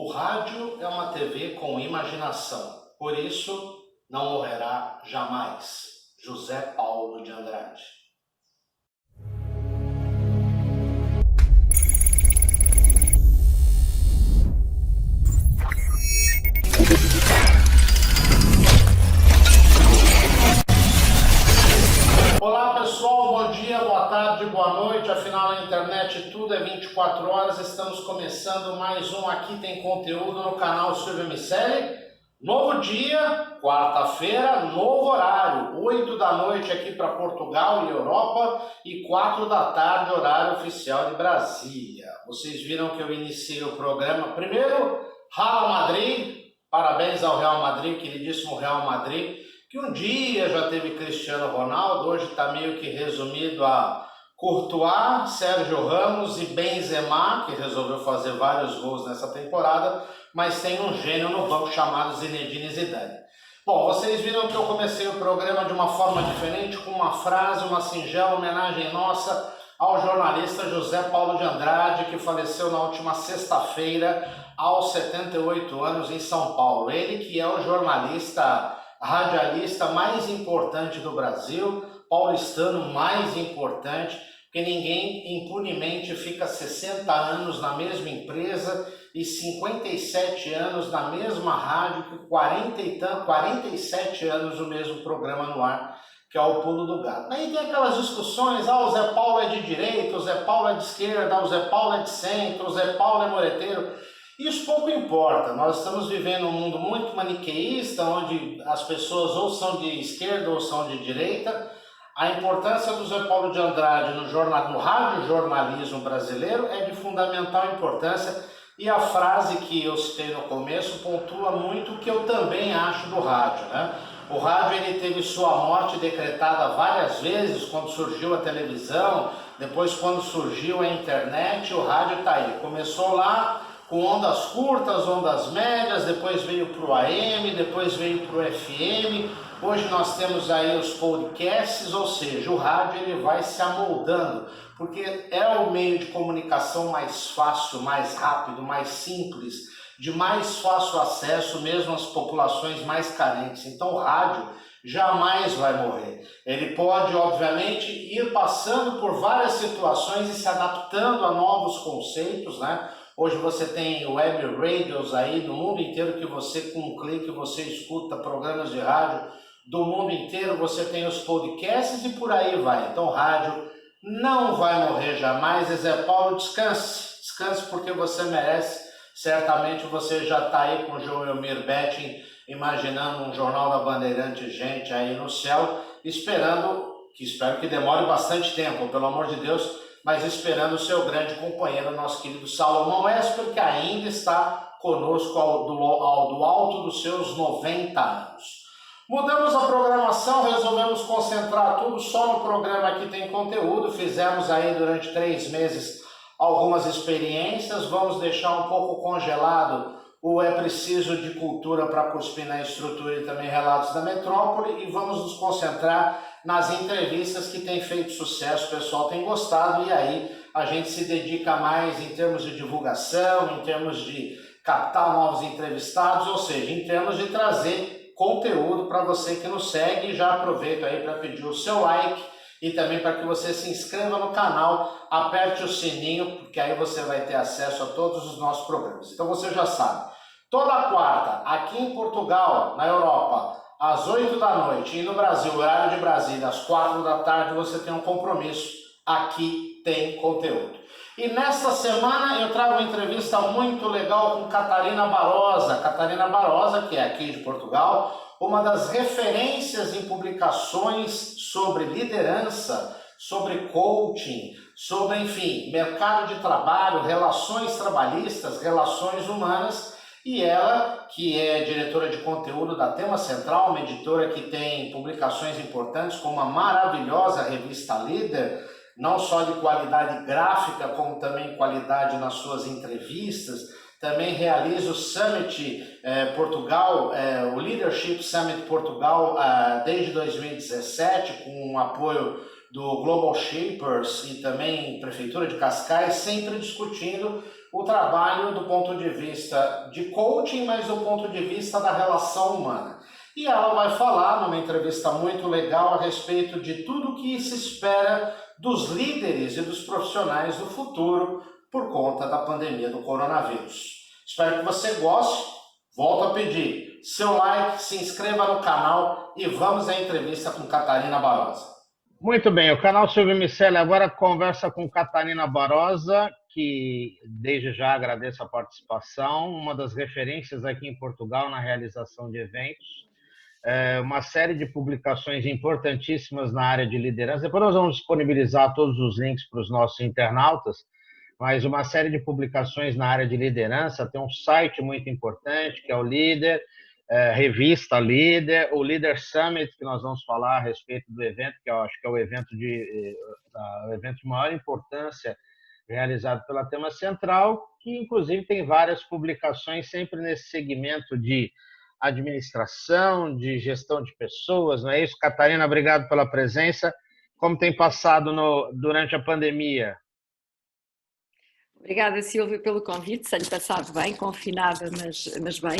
O rádio é uma TV com imaginação, por isso não morrerá jamais. José Paulo de Andrade. Olá pessoal, bom dia, boa tarde, boa noite, afinal na internet tudo é 24 horas, estamos começando mais um Aqui Tem Conteúdo no canal Silvio Miceli. Novo dia, quarta-feira, novo horário, 8 da noite aqui para Portugal e Europa e 4 da tarde, horário oficial de Brasília. Vocês viram que eu iniciei o programa primeiro, Real Madrid, parabéns ao Real Madrid, queridíssimo Real Madrid, que um dia já teve Cristiano Ronaldo, hoje está meio que resumido a Courtois, Sérgio Ramos e Benzema, que resolveu fazer vários gols nessa temporada, mas tem um gênio no banco chamado Zinedine Zidane. Bom, vocês viram que eu comecei o programa de uma forma diferente, com uma frase, uma singela homenagem nossa ao jornalista José Paulo de Andrade, que faleceu na última sexta-feira, aos 78 anos, em São Paulo. Ele que é o jornalista radialista mais importante do Brasil, paulistano mais importante, porque ninguém impunemente fica 60 anos na mesma empresa e 57 anos na mesma rádio, que 47 anos no mesmo programa no ar, que é o Pulo do Gato. Aí tem aquelas discussões, o Zé Paulo é de direita, o Zé Paulo é de esquerda, o Zé Paulo é de centro, o Zé Paulo é moreteiro. Isso pouco importa, nós estamos vivendo um mundo muito maniqueísta, onde as pessoas ou são de esquerda ou são de direita. A importância do José Paulo de Andrade no radiojornalismo brasileiro é de fundamental importância, e a frase que eu citei no começo pontua muito o que eu também acho do rádio, né? O rádio ele teve sua morte decretada várias vezes quando surgiu a televisão, depois quando surgiu a internet, o rádio está aí. Começou lá com ondas curtas, ondas médias, depois veio para o AM, depois veio para o FM, hoje nós temos aí os podcasts, ou seja, o rádio ele vai se amoldando, porque é o meio de comunicação mais fácil, mais rápido, mais simples, de mais fácil acesso mesmo às populações mais carentes. Então o rádio jamais vai morrer. Ele pode, obviamente, ir passando por várias situações e se adaptando a novos conceitos, né? Hoje você tem web radios aí no mundo inteiro que você, com um clique, você escuta programas de rádio do mundo inteiro, você tem os podcasts e por aí vai. Então o rádio não vai morrer jamais. Zé Paulo, descanse porque você merece. Certamente você já está aí com o Joelmir Betting, imaginando um Jornal da Bandeirante, gente aí no céu, espero que demore bastante tempo, pelo amor de Deus, mas esperando o seu grande companheiro, nosso querido Salomão Esper, que ainda está conosco do alto dos seus 90 anos. Mudamos a programação, resolvemos concentrar tudo só no programa que tem conteúdo, fizemos aí durante 3 meses algumas experiências, vamos deixar um pouco congelado o É Preciso de Cultura para cuspir na estrutura e também Relatos da Metrópole, e vamos nos concentrar nas entrevistas que têm feito sucesso, o pessoal tem gostado, e aí a gente se dedica mais em termos de divulgação, em termos de captar novos entrevistados, ou seja, em termos de trazer conteúdo para você que nos segue. Já aproveito aí para pedir o seu like e também para que você se inscreva no canal, aperte o sininho, porque aí você vai ter acesso a todos os nossos programas. Então você já sabe, toda quarta, aqui em Portugal, na Europa, às 8 da noite, e no Brasil, horário de Brasília, às 4 da tarde, você tem um compromisso. Aqui tem conteúdo. E nesta semana eu trago uma entrevista muito legal com Catarina Barosa. Catarina Barosa, que é aqui de Portugal, uma das referências em publicações sobre liderança, sobre coaching, sobre, enfim, mercado de trabalho, relações trabalhistas, relações humanas. E ela, que é diretora de conteúdo da Tema Central, uma editora que tem publicações importantes, como a maravilhosa revista Líder, não só de qualidade gráfica, como também qualidade nas suas entrevistas. Também realiza o Summit Portugal, o Leadership Summit Portugal, desde 2017, com o apoio do Global Shapers e também Prefeitura de Cascais, sempre discutindo o trabalho do ponto de vista de coaching, mas do ponto de vista da relação humana. E ela vai falar numa entrevista muito legal a respeito de tudo o que se espera dos líderes e dos profissionais do futuro por conta da pandemia do coronavírus. Espero que você goste. Volto a pedir seu like, se inscreva no canal e vamos à entrevista com Catarina Barosa. Muito bem, o canal Silvio Miceli agora conversa com Catarina Barosa, que desde já agradeço a participação, uma das referências aqui em Portugal na realização de eventos, uma série de publicações importantíssimas na área de liderança. Depois nós vamos disponibilizar todos os links para os nossos internautas, mas uma série de publicações na área de liderança, tem um site muito importante, que é o Líder, revista Líder, o Leader Summit, que nós vamos falar a respeito do evento, que eu acho que é o evento de maior importância realizado pela Tema Central, que inclusive tem várias publicações sempre nesse segmento de administração, de gestão de pessoas, não é isso? Catarina, obrigado pela presença. Como tem passado durante a pandemia? Obrigada, Silvio, pelo convite. Tenho passado bem, confinada, mas bem.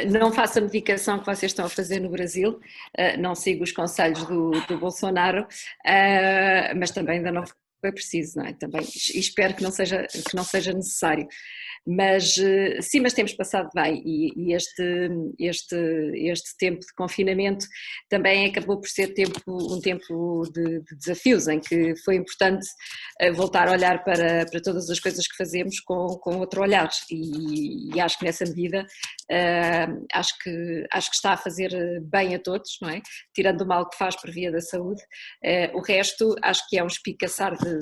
Não faço a medicação que vocês estão a fazer no Brasil, não sigo os conselhos do Bolsonaro, mas também ainda não foi preciso, não é? Também espero que não seja necessário. Mas sim, mas temos passado bem e este tempo de confinamento também acabou por ser um tempo de desafios, em que foi importante voltar a olhar para todas as coisas que fazemos com outro olhar e acho que nessa medida acho que está a fazer bem a todos, não é? Tirando o mal que faz por via da saúde, o resto acho que é um espicaçar de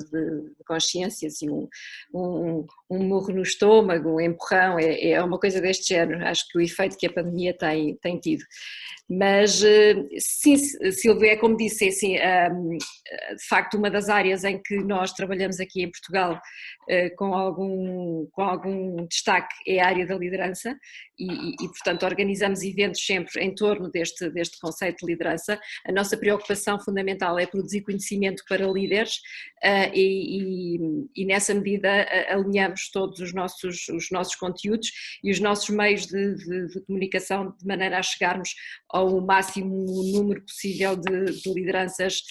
consciências e um murro no estômago, um empurrão, é uma coisa deste género. Acho que o efeito que a pandemia tem tido. Mas, sim, Silvia, é como disse, assim, de facto, uma das áreas em que nós trabalhamos aqui em Portugal com algum destaque é a área da liderança e, portanto, organizamos eventos sempre em torno deste conceito de liderança. A nossa preocupação fundamental é produzir conhecimento para líderes e nessa medida alinhamos todos os nossos conteúdos e os nossos meios de comunicação de maneira a chegarmos ao máximo número possível de lideranças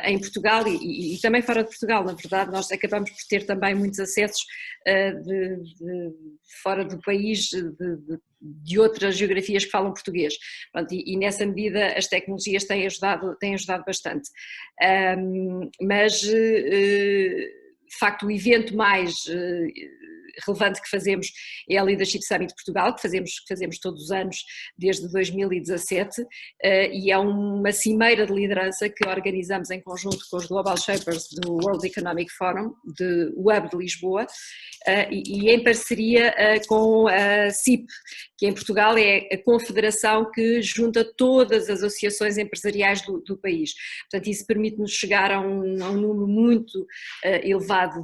em Portugal e também fora de Portugal. Na verdade, nós acabamos por ter também muitos acessos de fora do país, de outras geografias que falam português. Pronto, e nessa medida as tecnologias têm ajudado bastante. Mas, de facto, o evento mais relevante que fazemos é a Leadership Summit de Portugal, que fazemos todos os anos desde 2017 e é uma cimeira de liderança que organizamos em conjunto com os Global Shapers do World Economic Forum, do Hub de Lisboa e em parceria com a CIP, que em Portugal é a confederação que junta todas as associações empresariais do país. Portanto, isso permite-nos chegar a um número muito elevado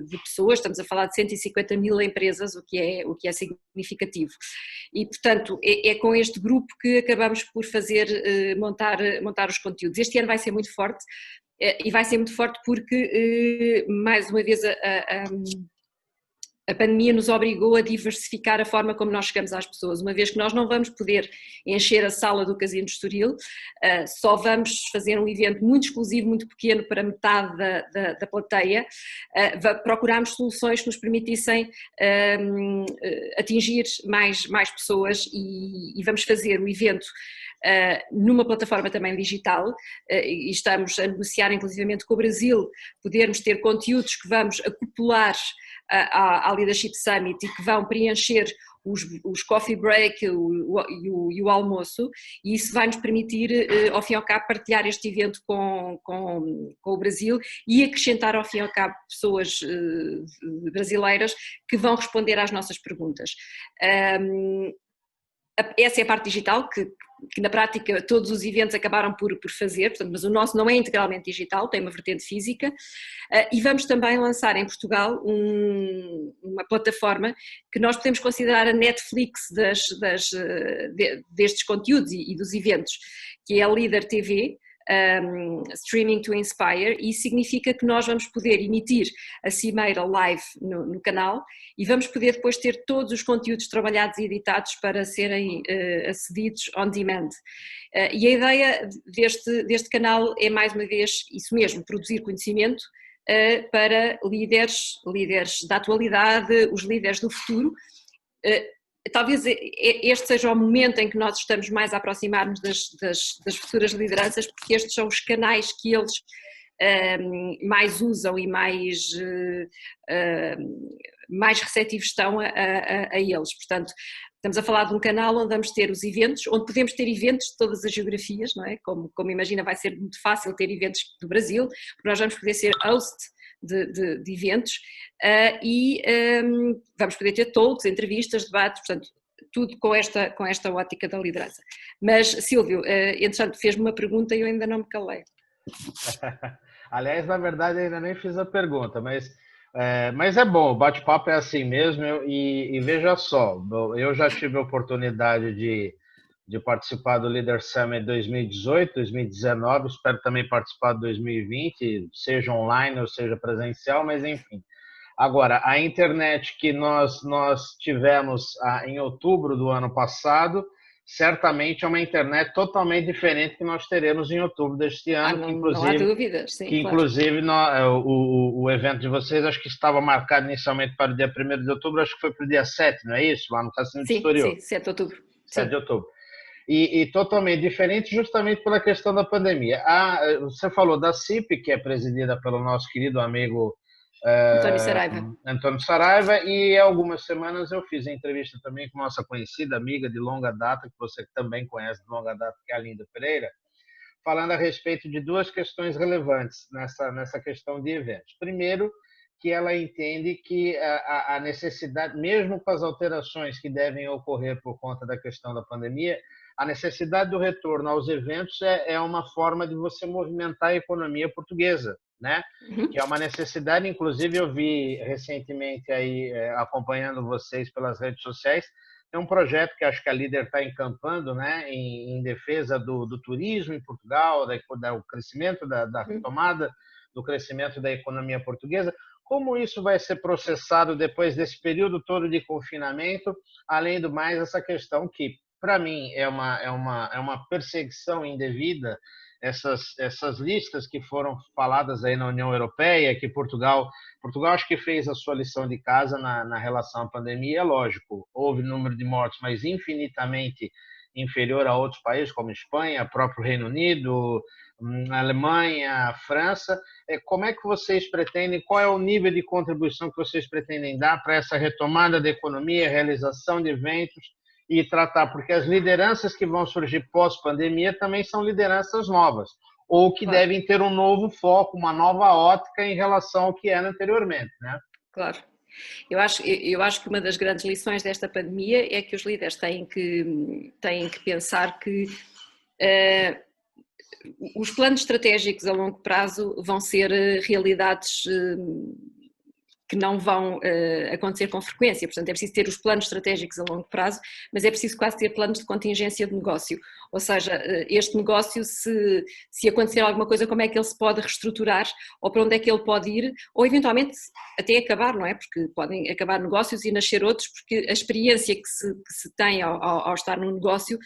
de pessoas, estamos a falar de 150 mil empresas, o que é significativo. E, portanto, é com este grupo que acabamos por fazer, montar os conteúdos. Este ano vai ser muito forte, e vai ser muito forte porque, mais uma vez, a pandemia nos obrigou a diversificar a forma como nós chegamos às pessoas, uma vez que nós não vamos poder encher a sala do Casino de Estoril, só vamos fazer um evento muito exclusivo, muito pequeno para metade da plateia, procuramos soluções que nos permitissem atingir mais pessoas e vamos fazer o evento numa plataforma também digital e estamos a negociar inclusivamente com o Brasil, podermos ter conteúdos que vamos acoplar à Leadership Summit e que vão preencher os coffee break e o almoço, e isso vai nos permitir, ao fim e ao cabo, partilhar este evento com o Brasil e acrescentar, ao fim e ao cabo, pessoas brasileiras que vão responder às nossas perguntas. Essa é a parte digital que na prática todos os eventos acabaram por fazer, portanto, mas o nosso não é integralmente digital, tem uma vertente física, e vamos também lançar em Portugal uma plataforma que nós podemos considerar a Netflix destes conteúdos e dos eventos, que é a Líder TV, Streaming to Inspire, e isso significa que nós vamos poder emitir a Cimeira live no canal e vamos poder depois ter todos os conteúdos trabalhados e editados para serem acedidos on demand. E a ideia deste canal é, mais uma vez, isso mesmo, produzir conhecimento para líderes da atualidade, os líderes do futuro. Talvez este seja o momento em que nós estamos mais a aproximar-nos das futuras lideranças, porque estes são os canais que eles mais usam e mais receptivos estão a eles. Portanto, estamos a falar de um canal onde vamos ter os eventos, onde podemos ter eventos de todas as geografias, não é? Como imagina, vai ser muito fácil ter eventos do Brasil, porque nós vamos poder ser host de eventos e vamos poder ter talks, entrevistas, debates, portanto, tudo com esta ótica da liderança. Mas, Silvio, entretanto, fez-me uma pergunta e eu ainda não me calei. Aliás, na verdade, ainda nem fiz a pergunta, mas é bom, o bate-papo é assim mesmo, e veja só, eu já tive a oportunidade de participar do Leader Summit 2018, 2019, espero também participar de 2020, seja online ou seja presencial, mas enfim. Agora, a internet que nós tivemos em outubro do ano passado, certamente é uma internet totalmente diferente que nós teremos em outubro deste ano. Não há dúvidas, sim, que inclusive claro. O evento de vocês acho que estava marcado inicialmente para o dia 1º de outubro, acho que foi para o dia 7, não é isso? Lá no Cassino de Estoril. Sim, 7 de outubro. 7 de outubro. E totalmente diferente justamente pela questão da pandemia. Você falou da CIP, que é presidida pelo nosso querido amigo Antônio Saraiva, e há algumas semanas eu fiz a entrevista também com nossa conhecida amiga de longa data, que você também conhece de longa data, que é a Linda Pereira, falando a respeito de duas questões relevantes nessa questão de eventos. Primeiro, que ela entende que a necessidade, mesmo com as alterações que devem ocorrer por conta da questão da pandemia, a necessidade do retorno aos eventos é uma forma de você movimentar a economia portuguesa, né? Que é uma necessidade, inclusive eu vi recentemente aí, acompanhando vocês pelas redes sociais, tem um projeto que acho que a Líder está encampando, né, em defesa do turismo em Portugal, do crescimento, da retomada do crescimento da economia portuguesa. Como isso vai ser processado depois desse período todo de confinamento? Além do mais, essa questão que, para mim, é uma perseguição indevida, essas listas que foram faladas aí na União Europeia, que Portugal acho que fez a sua lição de casa na relação à pandemia, lógico, houve número de mortes, mas infinitamente inferior a outros países, como Espanha, próprio Reino Unido, Alemanha, França. Como é que vocês pretendem, qual é o nível de contribuição que vocês pretendem dar para essa retomada da economia, realização de eventos e tratar, porque as lideranças que vão surgir pós-pandemia também são lideranças novas, ou que claro. devem ter um novo foco, uma nova ótica em relação ao que era anteriormente, né? Claro. Eu acho que uma das grandes lições desta pandemia é que os líderes têm que pensar que os planos estratégicos a longo prazo vão ser realidades que não vão acontecer com frequência, portanto é preciso ter os planos estratégicos a longo prazo, mas é preciso quase ter planos de contingência de negócio, ou seja, este negócio, se acontecer alguma coisa, como é que ele se pode reestruturar, ou para onde é que ele pode ir, ou eventualmente até acabar, não é? Porque podem acabar negócios e nascer outros, porque a experiência que se tem ao estar num negócio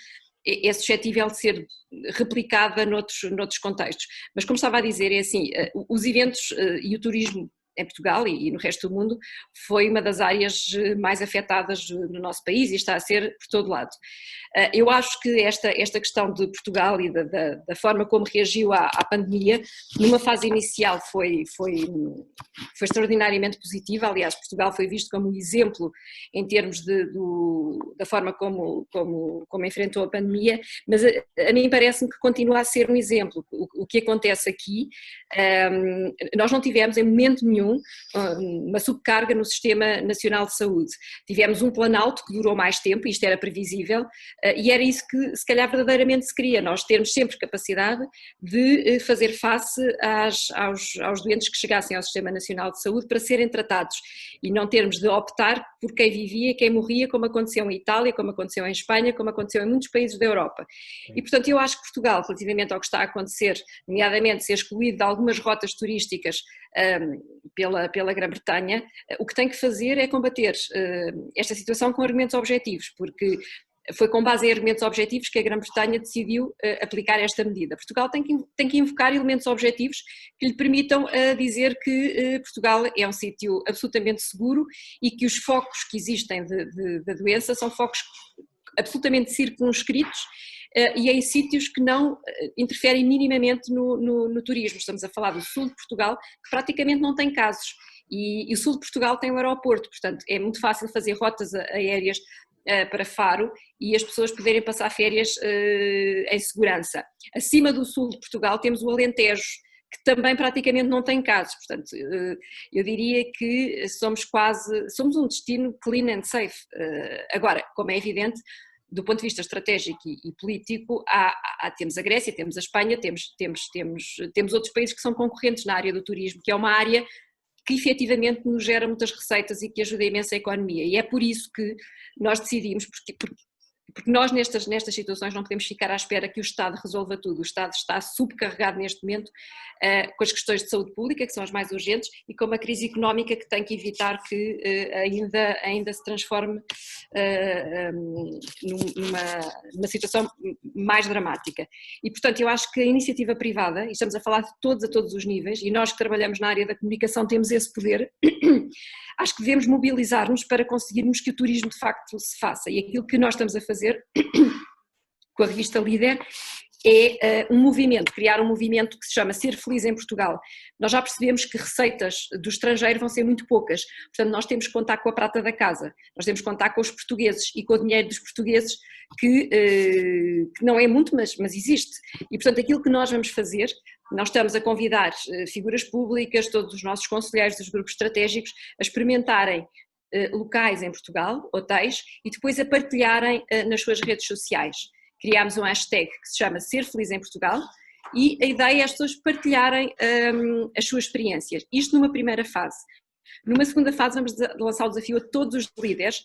é suscetível de ser replicada noutros contextos. Mas como estava a dizer, é assim, os eventos e o turismo em Portugal e no resto do mundo foi uma das áreas mais afetadas no nosso país e está a ser por todo lado. Eu acho que esta questão de Portugal e da forma como reagiu à pandemia, numa fase inicial foi extraordinariamente positiva. Aliás, Portugal foi visto como exemplo em termos da forma como enfrentou a pandemia, mas a mim parece-me que continua a ser um exemplo. O que acontece aqui, nós não tivemos em momento nenhum uma subcarga no Sistema Nacional de Saúde. Tivemos um planalto que durou mais tempo, isto era previsível, e era isso que se calhar verdadeiramente se queria, nós termos sempre capacidade de fazer face aos doentes que chegassem ao Sistema Nacional de Saúde para serem tratados e não termos de optar por quem vivia e quem morria, como aconteceu em Itália, como aconteceu em Espanha, como aconteceu em muitos países da Europa. E portanto eu acho que Portugal, relativamente ao que está a acontecer, nomeadamente ser excluído de algumas rotas turísticas pela Grã-Bretanha, o que tem que fazer é combater esta situação com argumentos objetivos, porque foi com base em argumentos objetivos que a Grã-Bretanha decidiu aplicar esta medida. Portugal tem que invocar elementos objetivos que lhe permitam dizer que Portugal é um sítio absolutamente seguro e que os focos que existem da doença são focos absolutamente circunscritos e em sítios que não interferem minimamente no turismo. Estamos a falar do sul de Portugal, que praticamente não tem casos, e o sul de Portugal tem um aeroporto, portanto é muito fácil fazer rotas aéreas para Faro e as pessoas poderem passar férias em segurança. Acima do sul de Portugal temos o Alentejo, que também praticamente não tem casos, portanto eu diria que somos um destino clean and safe. Agora, como é evidente, do ponto de vista estratégico e político, temos a Grécia, temos a Espanha, temos outros países que são concorrentes na área do turismo, que é uma área que efetivamente nos gera muitas receitas e que ajuda imenso a economia, e é por isso que nós decidimos, porque nós nestas situações não podemos ficar à espera que o Estado resolva tudo. O Estado está subcarregado neste momento com as questões de saúde pública, que são as mais urgentes, e com uma crise económica que tem que evitar que ainda se transforme numa situação mais dramática. E portanto eu acho que a iniciativa privada, e estamos a falar de todos a todos os níveis, e nós que trabalhamos na área da comunicação temos esse poder, acho que devemos mobilizar-nos para conseguirmos que o turismo de facto se faça, e aquilo que nós estamos a fazer com a revista Líder é criar um movimento que se chama Ser Feliz em Portugal. Nós já percebemos que receitas do estrangeiro vão ser muito poucas, portanto nós temos que contar com a prata da casa, nós temos que contar com os portugueses e com o dinheiro dos portugueses que não é muito, mas existe, e portanto aquilo que nós vamos fazer, nós estamos a convidar figuras públicas, todos os nossos conselheiros dos grupos estratégicos a experimentarem locais em Portugal, hotéis, e depois a partilharem nas suas redes sociais. Criámos um hashtag que se chama Ser Feliz em Portugal e a ideia é as pessoas partilharem as suas experiências. Isto numa primeira fase. Numa segunda fase vamos lançar o desafio a todos os líderes,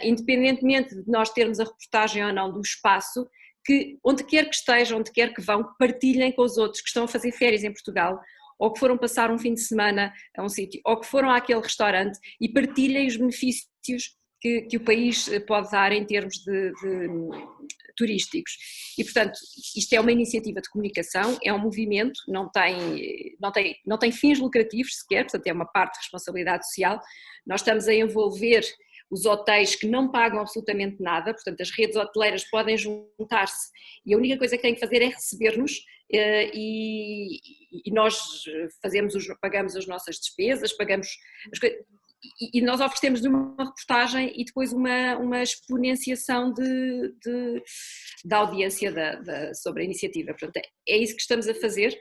independentemente de nós termos a reportagem ou não do espaço, que onde quer que estejam, onde quer que vão, partilhem com os outros que estão a fazer férias em Portugal, ou que foram passar um fim de semana a um sítio, ou que foram àquele restaurante, e partilhem os benefícios que o país pode dar em termos de turísticos. E portanto, isto é uma iniciativa de comunicação, é um movimento, não tem fins lucrativos sequer, portanto é uma parte de responsabilidade social. Nós estamos a envolver os hotéis que não pagam absolutamente nada, portanto as redes hoteleiras podem juntar-se e a única coisa que têm que fazer é receber-nos e nós pagamos as nossas despesas, pagamos as coisas, e nós oferecemos uma reportagem e depois uma exponenciação da audiência sobre a iniciativa. Portanto, é isso que estamos a fazer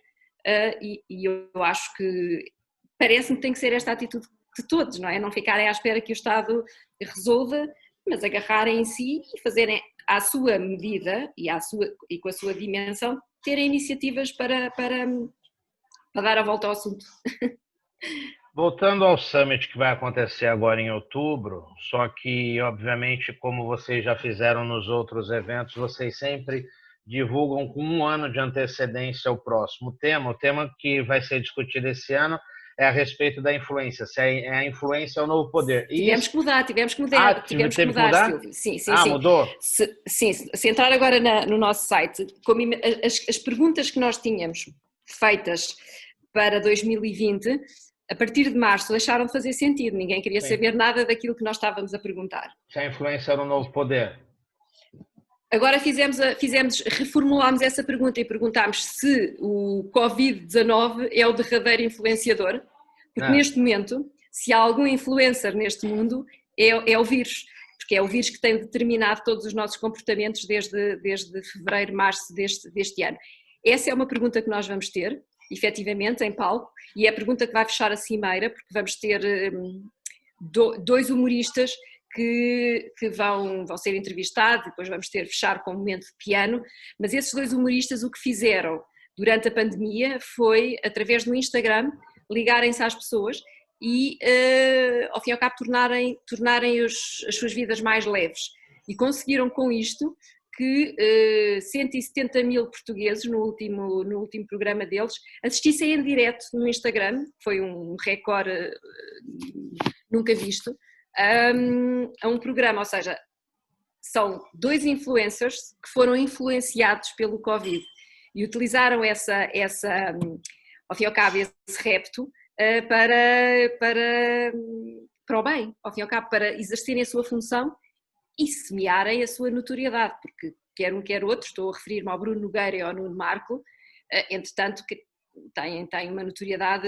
e eu acho que parece-me que tem que ser esta atitude de todos, não é? Não ficarem à espera que o Estado resolva, mas agarrarem em si e fazerem à sua medida e com a sua dimensão, terem iniciativas para dar a volta ao assunto. Voltando ao Summit que vai acontecer agora em outubro, só que, obviamente, como vocês já fizeram nos outros eventos, vocês sempre divulgam com um ano de antecedência o próximo tema. O tema que vai ser discutido esse ano é a respeito da influência, se a influência é o novo poder. Tivemos que mudar, tivemos que mudar? Silvio. Sim. Mudou? Se entrar agora no nosso site, as perguntas que nós tínhamos feitas para 2020, a partir de março deixaram de fazer sentido, ninguém queria saber nada daquilo que nós estávamos a perguntar. Se a influência era o novo poder. Agora reformulámos essa pergunta e perguntámos se o Covid-19 é o derradeiro influenciador, porque neste momento, se há algum influencer neste mundo, é o vírus, porque é o vírus que tem determinado todos os nossos comportamentos desde fevereiro, março deste ano. Essa é uma pergunta que nós vamos ter efetivamente, em palco, e é a pergunta que vai fechar a cimeira, porque vamos ter dois humoristas que vão ser entrevistados, depois vamos fechar com um momento de piano, mas esses dois humoristas o que fizeram durante a pandemia foi, através do Instagram, ligarem-se às pessoas e, ao fim e ao cabo, tornarem as suas vidas mais leves. E conseguiram com isto que 170 mil portugueses, no último programa deles, assistissem em direto no Instagram, foi um recorde nunca visto, a um programa, ou seja, são dois influencers que foram influenciados pelo Covid e utilizaram ao fim e ao cabo, esse repto para o bem, ao fim e ao cabo, para exercerem a sua função e semearem a sua notoriedade, porque quer um quer outro, estou a referir-me ao Bruno Nogueira e ao Nuno Marco, entretanto que têm uma notoriedade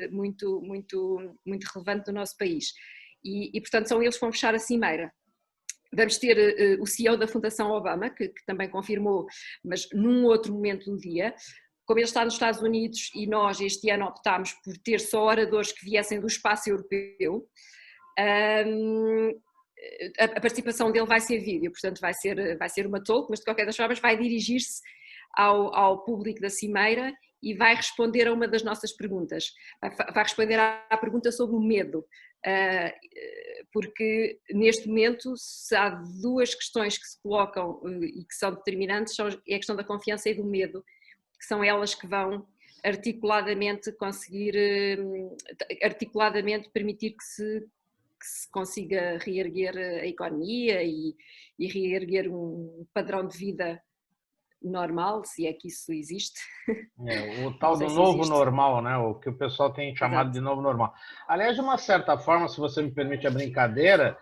muito, muito, muito relevante no nosso país e portanto são eles que vão fechar a cimeira. Vamos ter o CEO da Fundação Obama, que também confirmou, mas num outro momento do dia. Como ele está nos Estados Unidos e nós este ano optámos por ter só oradores que viessem do espaço europeu, a participação dele vai ser vídeo, portanto vai ser uma talk, mas de qualquer das formas vai dirigir-se ao público da cimeira e vai responder a uma das nossas perguntas. Vai responder à pergunta sobre o medo, porque neste momento se há duas questões que se colocam e que são determinantes, é a questão da confiança e do medo, que são elas que vão articuladamente permitir que se consiga reerguer a economia e reerguer um padrão de vida normal, se é que isso existe. O tal do novo normal, né? O que o pessoal tem chamado de novo normal. Aliás, de uma certa forma, se você me permite a brincadeira,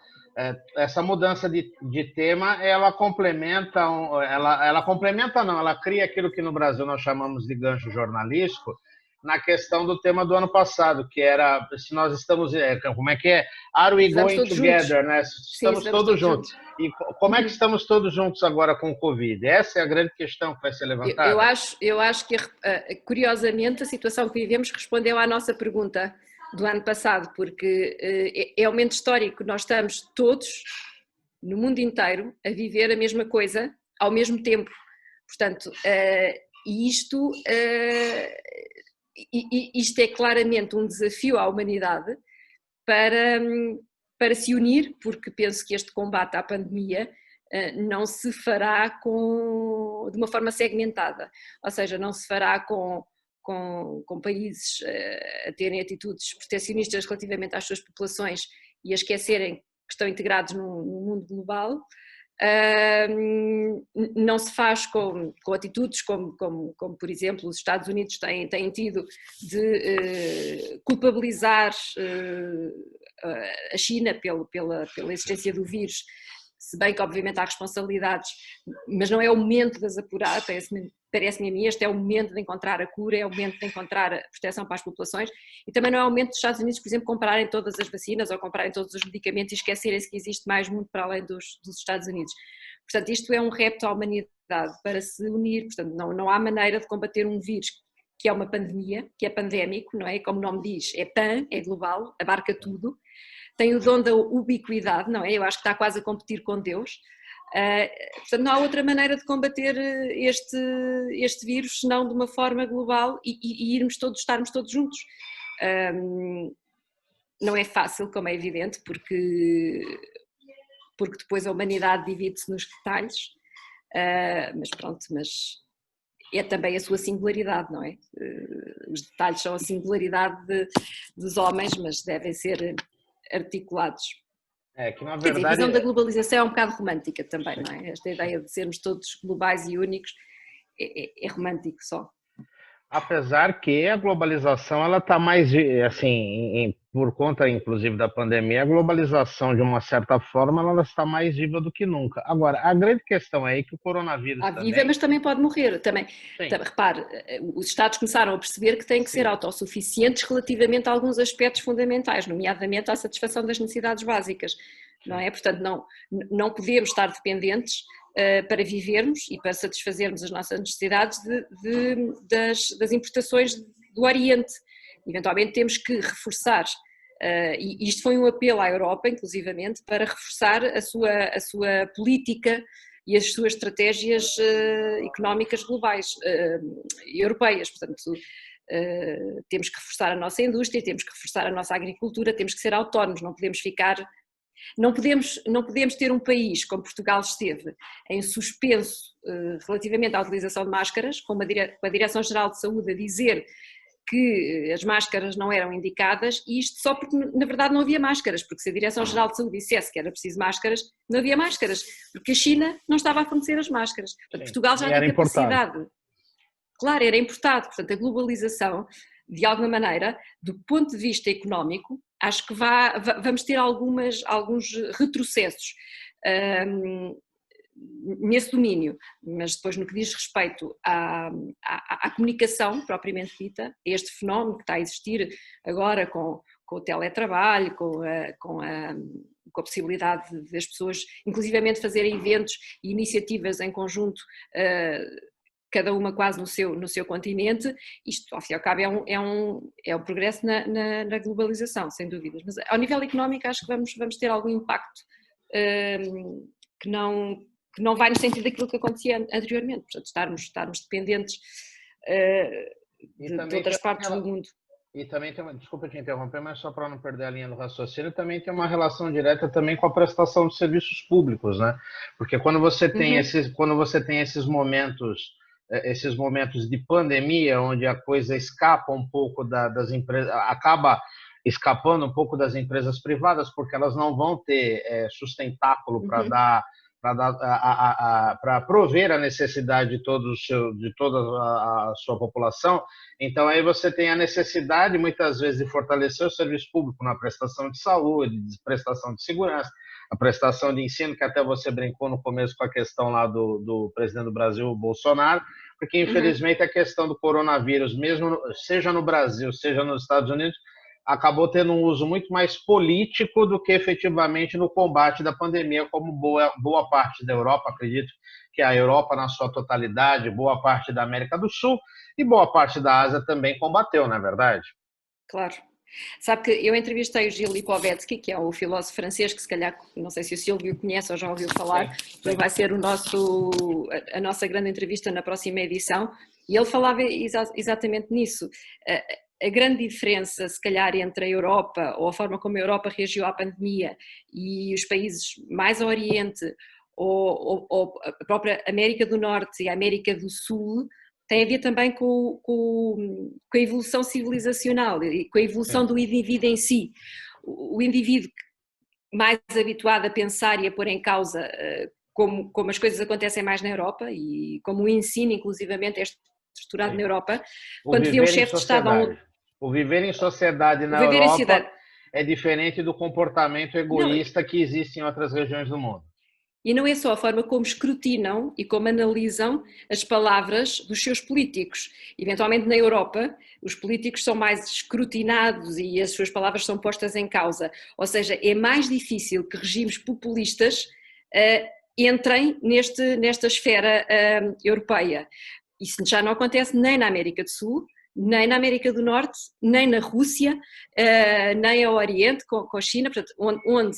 essa mudança de tema, ela complementa, ela cria aquilo que no Brasil nós chamamos de gancho jornalístico, na questão do tema do ano passado, que era se nós estamos, como é que é? Are we going together, né? Estamos todos juntos. E como é que estamos todos juntos agora com o Covid? Essa é a grande questão que vai ser levantada. Eu acho que, curiosamente, a situação que vivemos respondeu à nossa pergunta do ano passado, porque é um momento histórico, nós estamos todos, no mundo inteiro, a viver a mesma coisa ao mesmo tempo. Portanto, isto é claramente um desafio à humanidade para se unir, porque penso que este combate à pandemia não se fará de uma forma segmentada, ou seja, não se fará com países a terem atitudes protecionistas relativamente às suas populações e a esquecerem que estão integrados num mundo global. Não se faz com atitudes como, por exemplo, os Estados Unidos têm tido de culpabilizar a China pela existência do vírus, se bem que obviamente há responsabilidades, mas não é o momento de as apurar, parece-me a mim, este é o momento de encontrar a cura, é o momento de encontrar a proteção para as populações e também não é o momento dos Estados Unidos, por exemplo, comprarem todas as vacinas ou comprarem todos os medicamentos e esquecerem-se que existe mais mundo para além dos Estados Unidos. Portanto, isto é um repto à humanidade para se unir, portanto, não há maneira de combater um vírus que é uma pandemia, que é pandémico, não é? Como o nome diz, é pan, é global, abarca tudo, tem o dom da ubiquidade, não é? Eu acho que está quase a competir com Deus. Portanto, não há outra maneira de combater este vírus senão de uma forma global e estarmos todos juntos. Não é fácil, como é evidente, porque depois a humanidade divide-se nos detalhes, mas pronto, mas é também a sua singularidade, não é? Os detalhes são a singularidade dos homens, mas devem ser articulados. Que na verdade... A visão da globalização é um bocado romântica também, não é? Esta ideia de sermos todos globais e únicos é romântico só. Apesar que a globalização ela está mais, assim, por conta inclusive da pandemia, a globalização de uma certa forma ela está mais viva do que nunca. Agora, a grande questão é que o coronavírus viva, mas também pode morrer. Também, repare, os Estados começaram a perceber que têm que ser autossuficientes relativamente a alguns aspectos fundamentais, nomeadamente à satisfação das necessidades básicas, não é? Portanto, não podemos estar dependentes para vivermos e para satisfazermos as nossas necessidades das importações do Oriente. Eventualmente temos que reforçar, e isto foi um apelo à Europa, inclusivamente, para reforçar a sua política e as suas estratégias económicas globais, europeias. Portanto, temos que reforçar a nossa indústria, temos que reforçar a nossa agricultura, temos que ser autónomos, não podemos ficar... Não podemos ter um país como Portugal esteve em suspenso relativamente à utilização de máscaras, com a Direção-Geral de Saúde a dizer que as máscaras não eram indicadas, e isto só porque na verdade não havia máscaras, porque se a Direção-Geral de Saúde dissesse que era preciso máscaras, não havia máscaras, porque a China não estava a fornecer as máscaras. Portanto, Portugal já tem capacidade. Claro, era importado. Portanto, a globalização, de alguma maneira, do ponto de vista económico, acho que vamos ter alguns retrocessos nesse domínio, mas depois no que diz respeito à comunicação propriamente dita, este fenómeno que está a existir agora com o teletrabalho, com a possibilidade das pessoas inclusivamente fazerem eventos e iniciativas em conjunto, cada uma quase no seu continente, isto ao fim e ao cabo é um progresso na globalização, sem dúvidas, mas ao nível económico acho que vamos ter algum impacto que não vai no sentido daquilo que acontecia anteriormente, portanto estarmos dependentes de outras partes do mundo. E também desculpa te interromper, mas só para não perder a linha do raciocínio, também tem uma relação direta também com a prestação de serviços públicos, né? Porque quando você tem esses momentos de pandemia, onde a coisa escapa um pouco das empresas, acaba escapando um pouco das empresas privadas, porque elas não vão ter sustentáculo para prover a necessidade de toda a sua população. Então aí você tem a necessidade muitas vezes de fortalecer o serviço público na prestação de saúde, de prestação de segurança, a prestação de ensino, que até você brincou no começo com a questão lá do presidente do Brasil, Bolsonaro, porque infelizmente a questão do coronavírus, mesmo seja no Brasil, seja nos Estados Unidos, acabou tendo um uso muito mais político do que efetivamente no combate da pandemia, como boa parte da Europa, acredito que a Europa na sua totalidade, boa parte da América do Sul e boa parte da Ásia também combateu, não é verdade? Claro. Sabe que eu entrevistei o Gilles Lipovetsky, que é o filósofo francês, que se calhar, não sei se o Silvio conhece ou já ouviu falar, ele vai ser a nossa grande entrevista na próxima edição, e ele falava exatamente nisso. A grande diferença, se calhar, entre a Europa, ou a forma como a Europa reagiu à pandemia, e os países mais ao Oriente, ou a própria América do Norte e a América do Sul, tem a ver também com a evolução civilizacional e com a evolução do indivíduo em si. O indivíduo mais habituado a pensar e a pôr em causa como as coisas acontecem mais na Europa, e como o ensino, inclusivamente, é estruturado na Europa, quando vê um chefe de Estado... O viver em sociedade na Europa é diferente do comportamento egoísta que existe em outras regiões do mundo. E não é só a forma como escrutinam e como analisam as palavras dos seus políticos. Eventualmente na Europa, os políticos são mais escrutinados e as suas palavras são postas em causa. Ou seja, é mais difícil que regimes populistas entrem nesta esfera europeia. Isso já não acontece nem na América do Sul, nem na América do Norte, nem na Rússia, nem ao Oriente, com a China, portanto, onde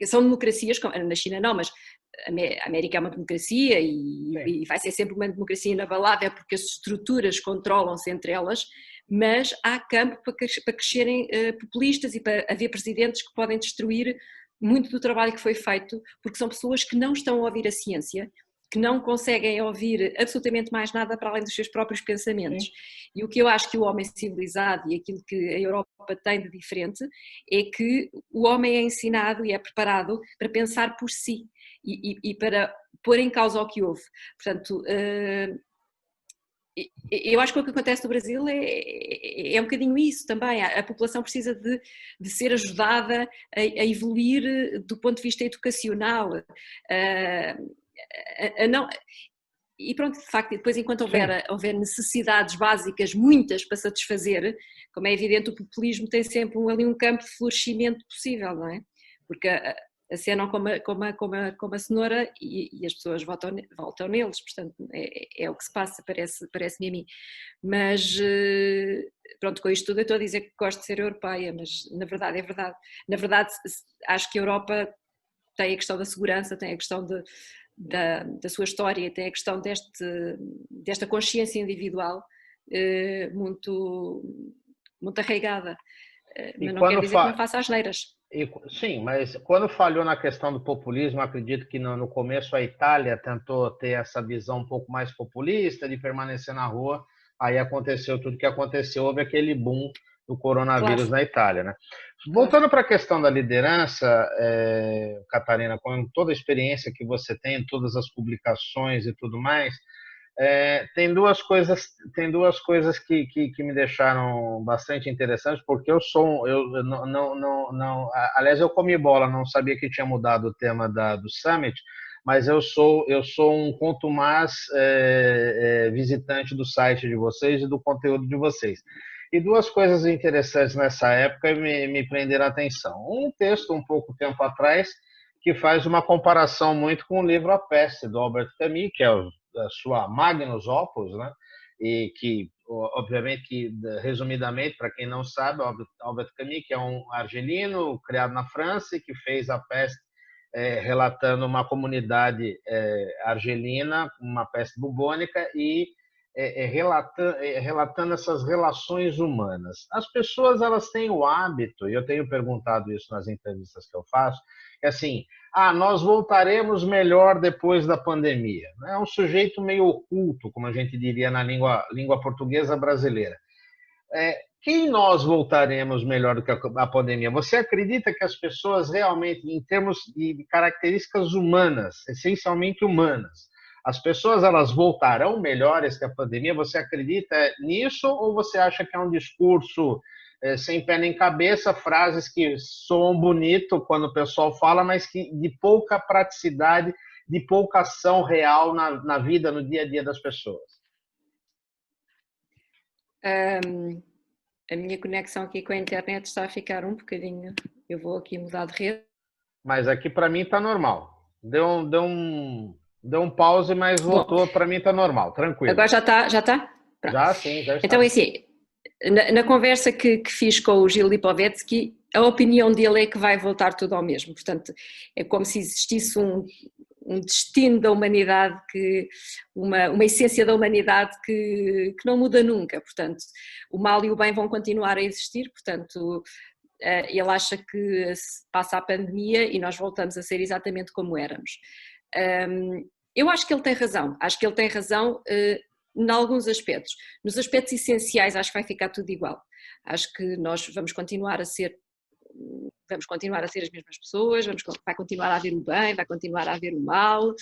são democracias, na China não, mas a América é uma democracia e vai ser sempre uma democracia inabalável porque as estruturas controlam-se entre elas, mas há campo para crescerem populistas e para haver presidentes que podem destruir muito do trabalho que foi feito, porque são pessoas que não estão a ouvir a ciência, que não conseguem ouvir absolutamente mais nada para além dos seus próprios pensamentos. E o que eu acho que o homem civilizado e aquilo que a Europa tem de diferente é que o homem é ensinado e é preparado para pensar por si e para pôr em causa o que houve. Portanto, eu acho que o que acontece no Brasil é um bocadinho isso também. A população precisa de ser ajudada a evoluir do ponto de vista educacional, não, e pronto, de facto, depois enquanto houver necessidades básicas, muitas para satisfazer, como é evidente, o populismo tem sempre ali um campo de florescimento possível, não é? Porque acenam como a cenoura e as pessoas voltam neles, portanto é o que se passa, parece-me a mim. Mas pronto, com isto tudo eu estou a dizer que gosto de ser europeia, mas na verdade é verdade. Na verdade acho que a Europa tem a questão da segurança, tem a questão da sua história, tem a questão desta consciência individual muito, muito arraigada, mas não quer dizer que não faça asneiras. Sim, mas quando falhou na questão do populismo, acredito que no começo a Itália tentou ter essa visão um pouco mais populista, de permanecer na rua, aí aconteceu tudo que aconteceu, houve aquele boom do coronavírus na Itália, né? Voltando para a questão da liderança, Catarina, com toda a experiência que você tem, todas as publicações e tudo mais, tem duas coisas que me deixaram bastante interessantes, porque eu aliás, eu comi bola, não sabia que tinha mudado o tema do Summit, mas eu sou um contumaz visitante do site de vocês e do conteúdo de vocês. E duas coisas interessantes nessa época me prenderam a atenção. Um texto, um pouco tempo atrás, que faz uma comparação muito com o livro A Peste, do Albert Camus, que é a sua magnus opus, né? E que, obviamente, resumidamente, para quem não sabe, Albert Camus, que é um argelino criado na França e que fez A Peste, relatando uma comunidade argelina, uma peste bubônica, e relatando essas relações humanas. As pessoas, elas têm o hábito, e eu tenho perguntado isso nas entrevistas que eu faço, é assim, nós voltaremos melhor depois da pandemia. É um sujeito meio oculto, como a gente diria na língua portuguesa brasileira. Quem nós voltaremos melhor do que a pandemia? Você acredita que as pessoas realmente, em termos de características humanas, essencialmente humanas, as pessoas elas voltarão melhores que a pandemia? Você acredita nisso ou você acha que é um discurso sem pé nem cabeça, frases que soam bonito quando o pessoal fala, mas que de pouca praticidade, de pouca ação real na vida, no dia a dia das pessoas? A minha conexão aqui com a internet está a ficar um bocadinho. Eu vou aqui mudar de rede. Mas aqui para mim está normal. Deu um pause, mas voltou. Para mim está normal, tranquilo. Agora já está? Já sim, já está. Então é assim, na conversa que fiz com o Gil Lipovetsky, a opinião dele é que vai voltar tudo ao mesmo. Portanto, é como se existisse um destino da humanidade, uma essência da humanidade que não muda nunca. Portanto, o mal e o bem vão continuar a existir. Portanto, ele acha que passa a pandemia e nós voltamos a ser exatamente como éramos. Eu acho que ele tem razão. Acho que ele tem razão em alguns aspectos. Nos aspectos essenciais acho que vai ficar tudo igual. Acho que nós vamos continuar a ser as mesmas pessoas, vai continuar a haver o bem, vai continuar a haver o mal,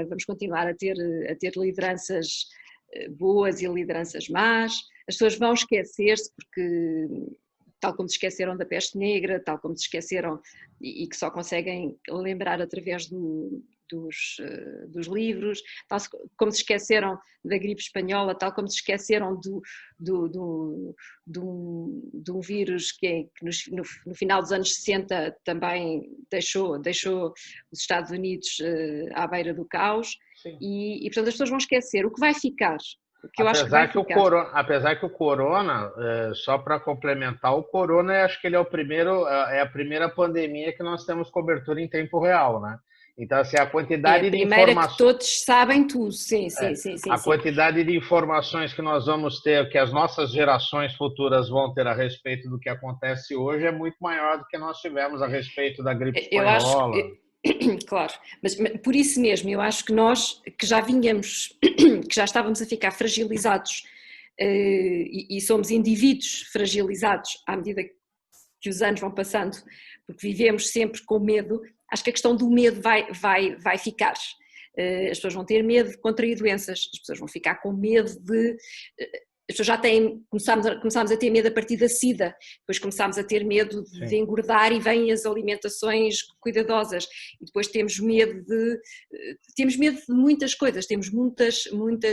vamos continuar a ter lideranças boas e lideranças más. As pessoas vão esquecer-se porque, tal como se esqueceram da peste negra, tal como se esqueceram e que só conseguem lembrar através dos livros, tal como se esqueceram da gripe espanhola, tal como se esqueceram de um vírus que no final dos anos 60 também deixou os Estados Unidos à beira do caos. E portanto as pessoas vão esquecer. O que vai ficar? Apesar que o corona, só para complementar, o corona, acho que ele é a primeira pandemia que nós temos cobertura em tempo real, né? Então, assim, a quantidade de informações... que todos sabem tudo, sim. A quantidade de informações que nós vamos ter, que as nossas gerações futuras vão ter a respeito do que acontece hoje é muito maior do que nós tivemos a respeito da gripe espanhola. Claro, mas por isso mesmo, eu acho que nós, que já estávamos a ficar fragilizados e somos indivíduos fragilizados à medida que os anos vão passando, porque vivemos sempre com medo. Acho que a questão do medo vai ficar. As pessoas vão ter medo de contrair doenças, as pessoas vão ficar com medo de... As pessoas já começámos a ter medo a partir da SIDA, depois começámos a ter medo de engordar e vêm as alimentações cuidadosas, e depois temos medo de muitas coisas, temos muitas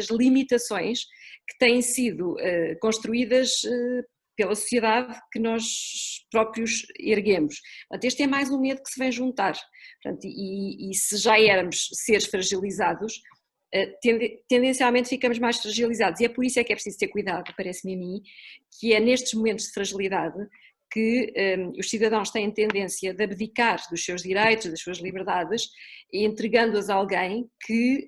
limitações que têm sido construídas pela sociedade que nós próprios erguemos. Portanto, este é mais um medo que se vem juntar. Portanto, e se já éramos seres fragilizados, tendencialmente ficamos mais fragilizados. E é por isso é que é preciso ter cuidado, parece-me a mim, que é nestes momentos de fragilidade que os cidadãos têm tendência de abdicar dos seus direitos, das suas liberdades, entregando-as a alguém que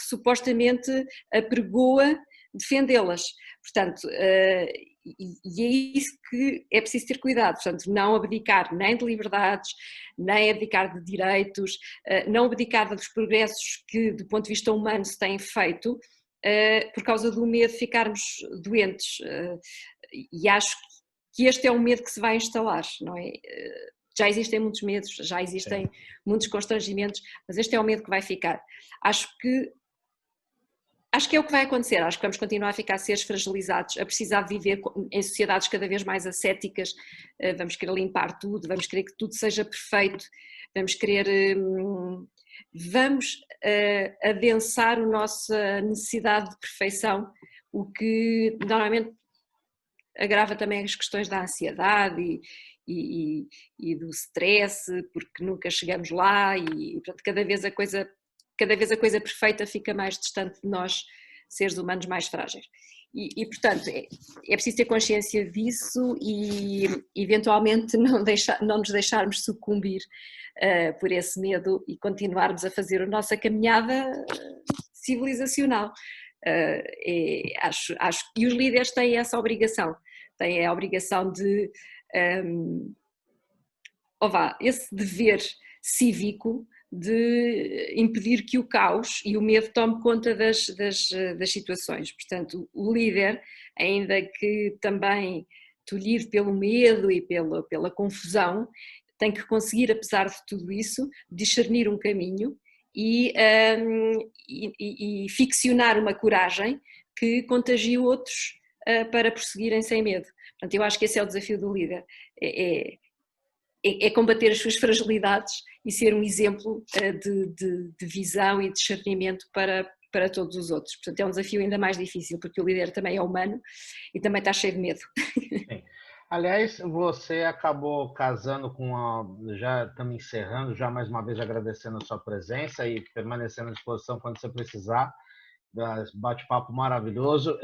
supostamente apregoa defendê-las. Portanto, e é isso que é preciso ter cuidado, portanto, não abdicar nem de liberdades, nem abdicar de direitos, não abdicar dos progressos que, do ponto de vista humano, se têm feito, por causa do medo de ficarmos doentes. E acho que este é um medo que se vai instalar, não é? Já existem muitos medos, já existem muitos constrangimentos, mas este é o medo que vai ficar. Acho que é o que vai acontecer, acho que vamos continuar a ficar seres fragilizados, a precisar de viver em sociedades cada vez mais ascéticas, vamos querer limpar tudo, vamos querer que tudo seja perfeito, vamos querer, vamos adensar a nossa necessidade de perfeição, o que normalmente agrava também as questões da ansiedade e do stress, porque nunca chegamos lá e portanto, cada vez a coisa perfeita fica mais distante de nós, seres humanos mais frágeis. E portanto, é preciso ter consciência disso e eventualmente não nos deixarmos sucumbir por esse medo e continuarmos a fazer a nossa caminhada civilizacional. Acho que os líderes têm essa obrigação, têm a obrigação de, esse dever cívico de impedir que o caos e o medo tome conta das situações. Portanto, o líder, ainda que também tolhido pelo medo e pela confusão, tem que conseguir, apesar de tudo isso, discernir um caminho e ficcionar uma coragem que contagie outros para prosseguirem sem medo. Portanto, eu acho que esse é o desafio do líder, é combater as suas fragilidades e ser um exemplo de visão e discernimento para todos os outros. Portanto, é um desafio ainda mais difícil, porque o líder também é humano e também está cheio de medo. Sim. Aliás, você acabou casando já estamos encerrando, já mais uma vez agradecendo a sua presença e permanecendo à disposição quando você precisar, bate-papo maravilhoso.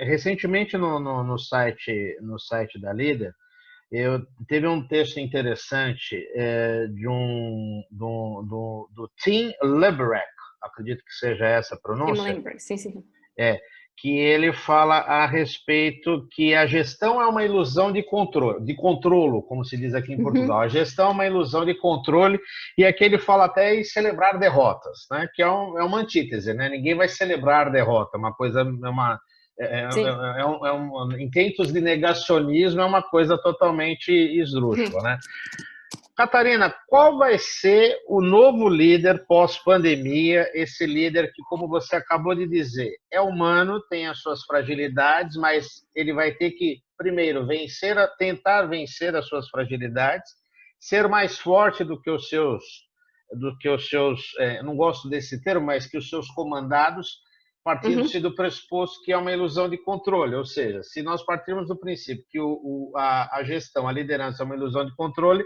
Recentemente no site da Líder, teve um texto interessante do Tim Leberek, acredito que seja essa a pronúncia. Tim Leberek, sim. Que ele fala a respeito que a gestão é uma ilusão de controle, como se diz aqui em Portugal. A gestão é uma ilusão de controle, e aqui ele fala até em celebrar derrotas, né? Que é uma antítese, né? Ninguém vai celebrar derrota, uma coisa, em tempos de negacionismo é uma coisa totalmente esdrúxula, né? Catarina, qual vai ser o novo líder pós-pandemia? Esse líder que, como você acabou de dizer, é humano, tem as suas fragilidades, mas ele vai ter que, primeiro, tentar vencer as suas fragilidades, ser mais forte do que os seus, não gosto desse termo, mas que os seus comandados, partindo-se do pressuposto que é uma ilusão de controle. Ou seja, se nós partirmos do princípio que a gestão, a liderança é uma ilusão de controle,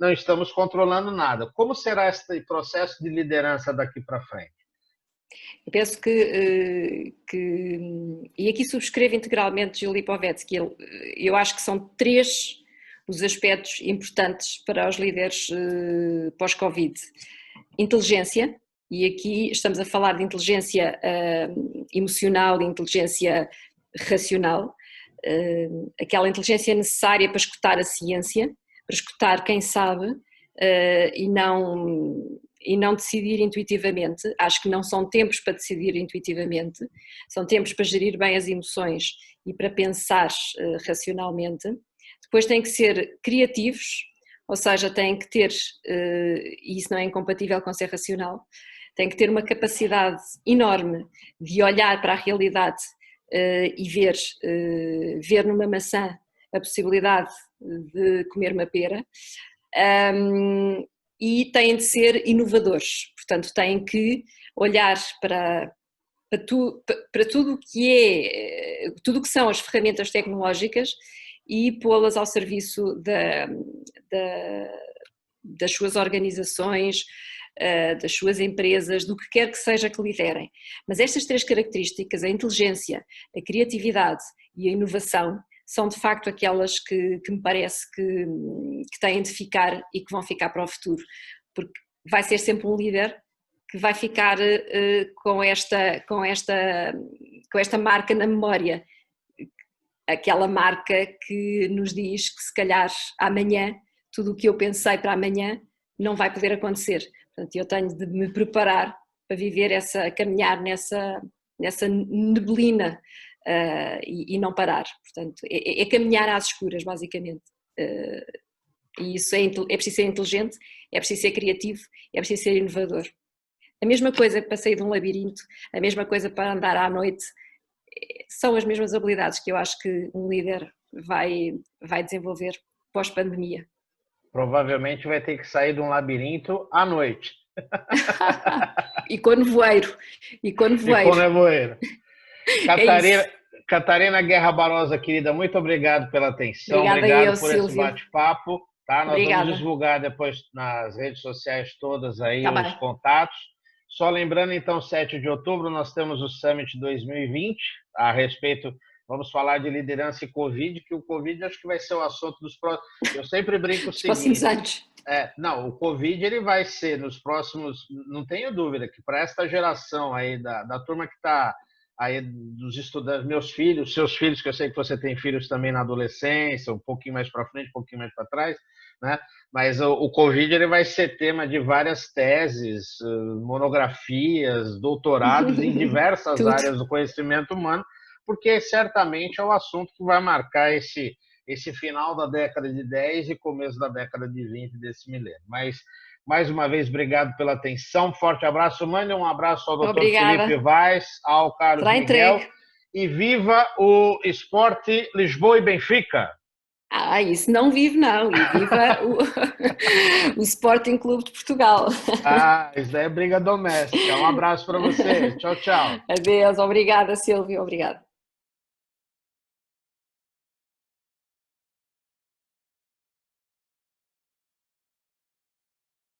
não estamos controlando nada. Como será esse processo de liderança daqui para frente? Eu penso que e aqui subscrevo integralmente Gil Lipovetsky, eu acho que são 3 os aspectos importantes para os líderes pós-Covid. Inteligência, e aqui estamos a falar de inteligência emocional e inteligência racional, aquela inteligência necessária para escutar a ciência, para escutar quem sabe e não decidir intuitivamente. Acho que não são tempos para decidir intuitivamente, são tempos para gerir bem as emoções e para pensar racionalmente. Depois têm que ser criativos, ou seja, têm que ter, e isso não é incompatível com ser racional, têm que ter uma capacidade enorme de olhar para a realidade e ver numa maçã a possibilidade de comer uma pera, e têm de ser inovadores, portanto têm que olhar para para tudo o que tudo o que são as ferramentas tecnológicas e pô-las ao serviço das suas organizações, das suas empresas, do que quer que seja que liderem. Mas estas três características, a inteligência, a criatividade e a inovação, são de facto aquelas que me parece que têm de ficar e que vão ficar para o futuro, porque vai ser sempre um líder que vai ficar com esta marca na memória, aquela marca que nos diz que se calhar amanhã, tudo o que eu pensei para amanhã não vai poder acontecer. Portanto, eu tenho de me preparar para viver caminhar nessa neblina e não parar. Portanto, é caminhar às escuras, basicamente. E isso é preciso ser inteligente, é preciso ser criativo, é preciso ser inovador. A mesma coisa para sair de um labirinto, a mesma coisa para andar à noite, são as mesmas habilidades que eu acho que um líder vai desenvolver pós-pandemia. Provavelmente vai ter que sair de um labirinto à noite. E com nevoeiro. E com nevoeiro. Catarina Guerra Barosa, querida, muito obrigado pela atenção. Obrigado por esse bate-papo. Tá? Nós vamos divulgar depois nas redes sociais todas aí os contatos. Só lembrando, então, 7 de outubro, nós temos o Summit 2020, a respeito, vamos falar de liderança e Covid, que o Covid acho que vai ser o assunto dos próximos... Eu sempre brinco o seguinte... o Covid ele vai ser nos próximos... Não tenho dúvida que para esta geração aí, da turma que está aí, dos estudantes, meus filhos, seus filhos, que eu sei que você tem filhos também na adolescência, um pouquinho mais para frente, um pouquinho mais para trás, né? Mas o Covid ele vai ser tema de várias teses, monografias, doutorados em diversas áreas do conhecimento humano, porque certamente é o assunto que vai marcar esse final da década de 10 e começo da década de 20 desse milênio. Mas, mais uma vez, obrigado pela atenção, forte abraço. Mande um abraço ao Dr. Felipe Vaz, ao Carlos Miguel, e viva o Esporte Lisboa e Benfica! Isso não vive, não. E viva o Sporting Clube de Portugal. Isso daí é briga doméstica. Um abraço para você. Tchau, tchau. Adeus. Obrigada, Silvio. Obrigada.